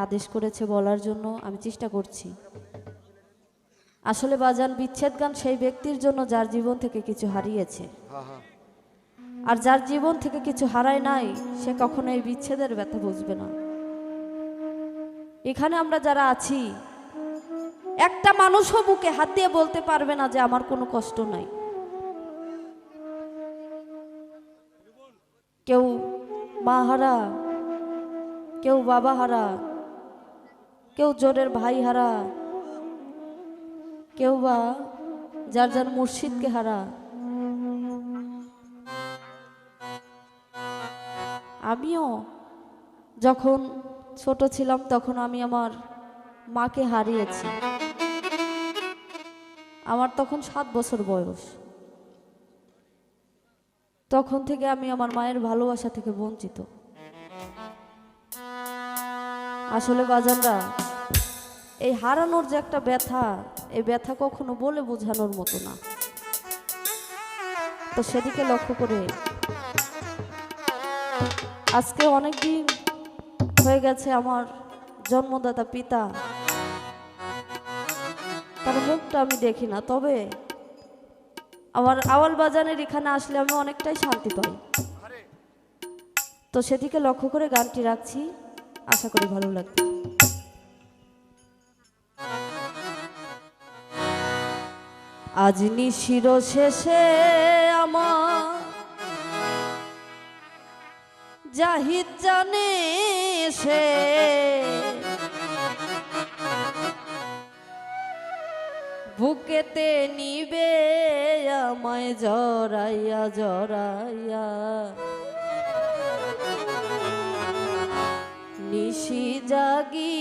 আদেশ করেছে বলার জন্য আমি চেষ্টা করছি। আসলে বাজান বিচ্ছেদ গান সেই ব্যক্তির জন্য যার জীবন থেকে কিছু হারিয়েছে, আর যার জীবন থেকে কিছু হারায় নাই সে কখনো এই বিচ্ছেদের ব্যথা বুঝবে না। এখানে আমরা যারা আছি একটা মানুষও বুকে হাত দিয়ে বলতে পারবে না যে আমার কোনো কষ্ট নাই। কেউ মা হারা, কেউ বাবা হারা, কেউ জোরের ভাই হারা, কেউ বা যার যার মুর্শিদকে হারা। আমিও যখন ছোট ছিলাম তখন আমি আমার মাকে হারিয়েছি। আমার তখন 7 বছর বয়স। তখন থেকে আমি আমার মায়ের ভালোবাসা থেকে বঞ্চিত। আসলে বাজানরা, এই হারানোর যে একটা ব্যথা, এই ব্যথা কখনো বলে বোঝানোর মতো না। তো সেদিকে লক্ষ্য করে আজকে অনেক দিন হয়ে গেছে আমার জন্মদাতা পিতা, তার মুখটা আমি দেখি না, তবে আমার আওয়াল বাজানের এখানে আসলে আমি অনেকটাই শান্তি পাই। তো সেদিকে লক্ষ্য করে গানটি রাখছি, আশা করি ভালো লাগবে। আজ নিশির শেষে আমার জাহিদ জানে সে বুকেতে নিবে আমায় জড়াইয়া জড়াইয়া, নিশি জাগি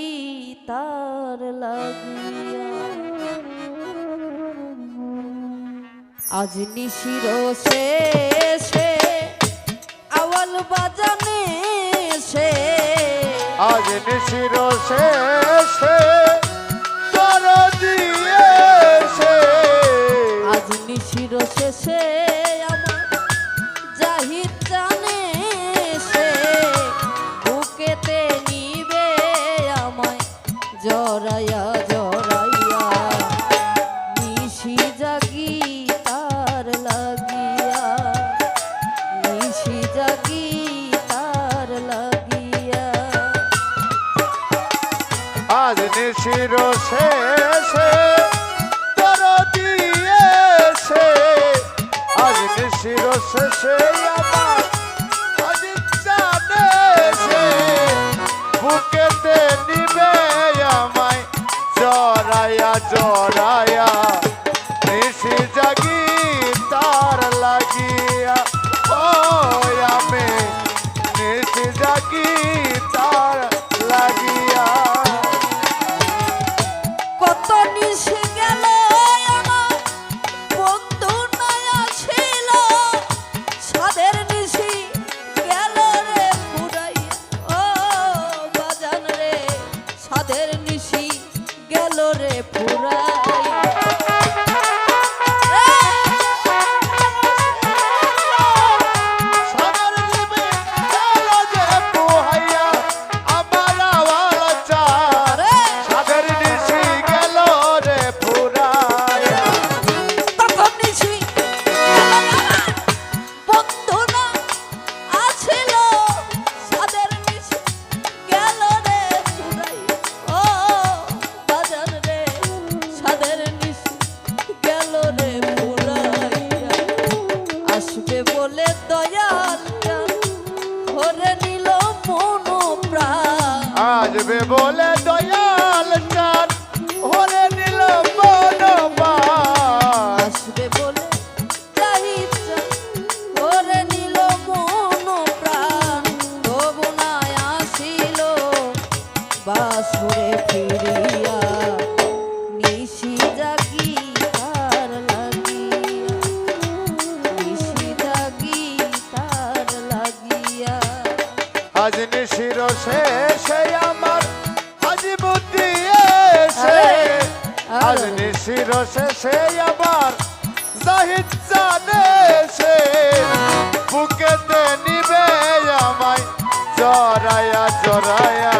তার লাগিয়া। আজ নিশির শেষে আওয়াল বাজানে সে, আজ নিশির শেষে তোর দিয়েছে, আজ নিশির শেষে আমার জাহিদ জানে সে বুকেতে নিবে আমায় জড়াইয়া জড়াইয়া, নিশি জাগি তার লাগিয়া, নিশি জাগি তার লাগিয়া। আজ নিশির শেষে তোর দিয়েছে, আজ নিশির শেষে আমার আজ জানে সে বুকেতে নিবে আমায় জড়াইয়া জড়াইয়া, নিশি জাগি তার লাগিয়া। ও আমি নিশি জাগি তার লাগিয়া। কত নিশি গেল আমার বন্ধু নাই আসিল, সাদের নিশি গেল রে ফুরাইয়া। ও বাজান রে, সাদের নিশি গেল রে ফুরাইয়া। সাদের নিবে গেল যে পোহাইয়া আমার আওয়াল চার, সাদের নিশি গেল রে ফুরাইয়া। তখন নিশি গেল আমার বন্ধু না আসিল, সাদের নিশি গেল রে ফুরাইয়া। ও বাজান রে, সাদের নিশি গেল রে ফুরাইয়া। আসবে বলে দয়াল জান ভরে নিল মন প্রাণ, আসবে বলে দয়াল চাঁদ হরে নিল বনবাস, আসবে বলে জাহিদ জান ভরে নিল মন প্রাণ। তবু না আসিল বাসরে ফিরিয়া, নিশি জাগি তার লাগিয়া, নিশি জাগি তার লাগিয়া। আজ নিশির শেষে আমার আজ বুদ্ধি এসে, আজ নিশির শেষে আমার জাহিদ জানে সে বুকেতে নিবে আমায় জড়াইয়া জড়াইয়া।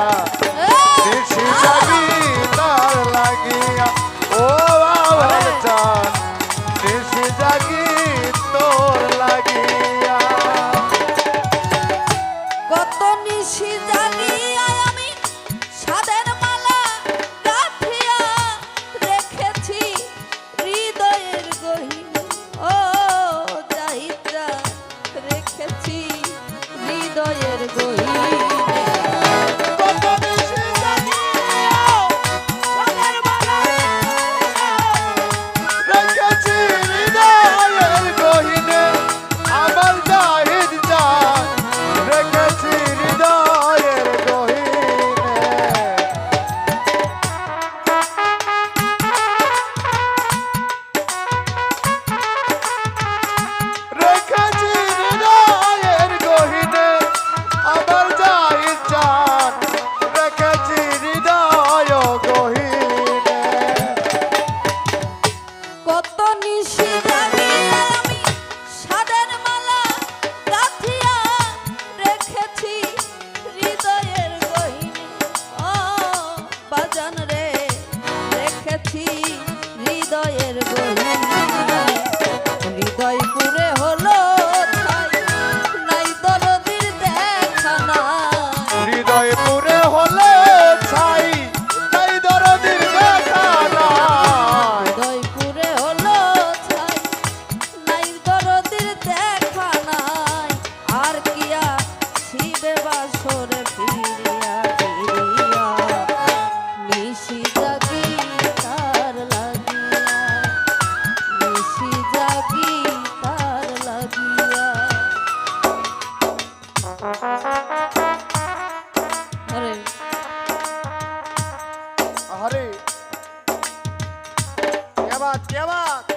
क्या बात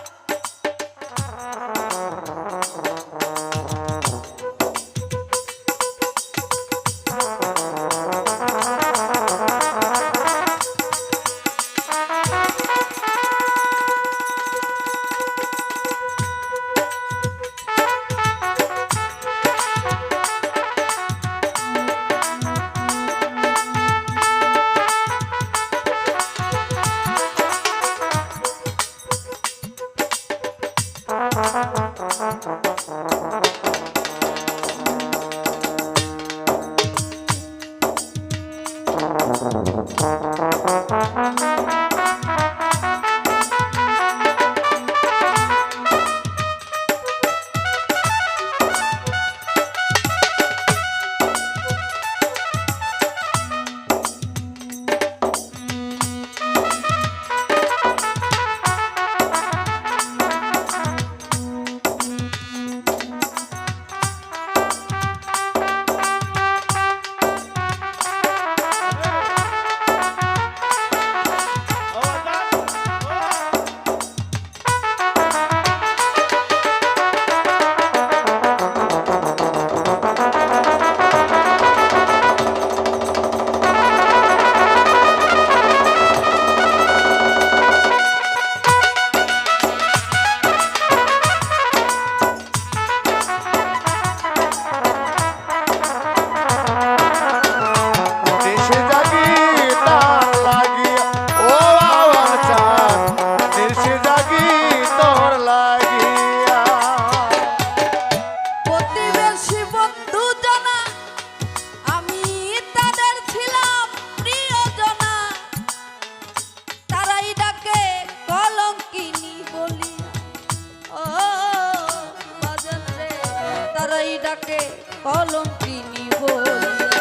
ডাকে কলঙ্কিনী বলিয়া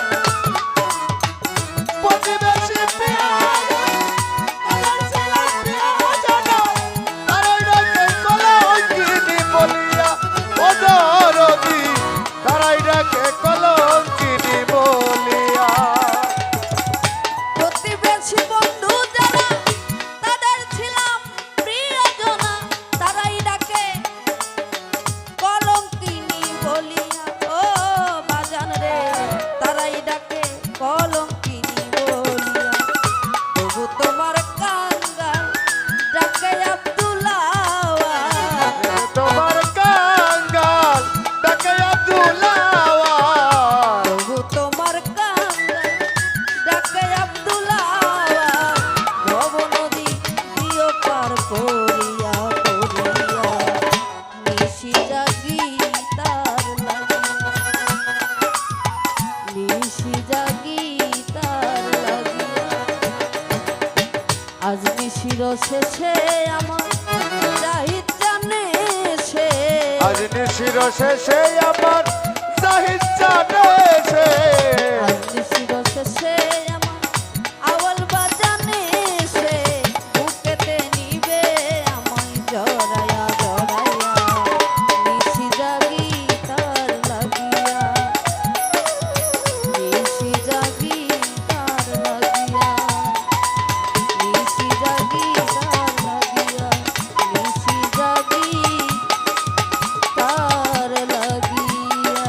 প্রতিবেশী আমার ছিলাম প্রিয়জনা, তারাই ডাকে কলঙ্কিনী বলিয়া। ও দরদি, তারাই ডাকে কলঙ্কিনী বলিয়া। প্রতিবেশী বন্ধু যারা তাদের ছিলাম প্রিয়জনা, তারাই ডাকে কলঙ্কিনী বলিয়া। ও বাজান রে, তারাই ডাকে কলঙ্কিনী বলিয়া। তবু তোমার কাঙ্গাল ডাকে আব্দুল্লাহ, তোমার কাঙ্গাল ডাকে আব্দুল্লাহ, তবু তোমার কাঙ্গাল ডাকে আব্দুল্লাহ। ভব নদী দিও পার করিয়া করিয়া, নিশি জাগি তার লাগিয়া, নিশি জাগি তার লাগিয়া। আজ নিশির শেষে আমার জাহিদ জানে সে, আজ নিশির শেষে আমার জাহিদ জানে সে। আজ নিশির শেষে আমার আওয়াল বাজানে সে, বুকেতে নিবে আমায় জড়ায়া জড়ায়া, নিশি জাগি তার লাগিয়া, নিশি জাগি তার লাগিয়া, নিশি জাগি তার লাগিয়া, নিশি জাগি তার লাগিয়া।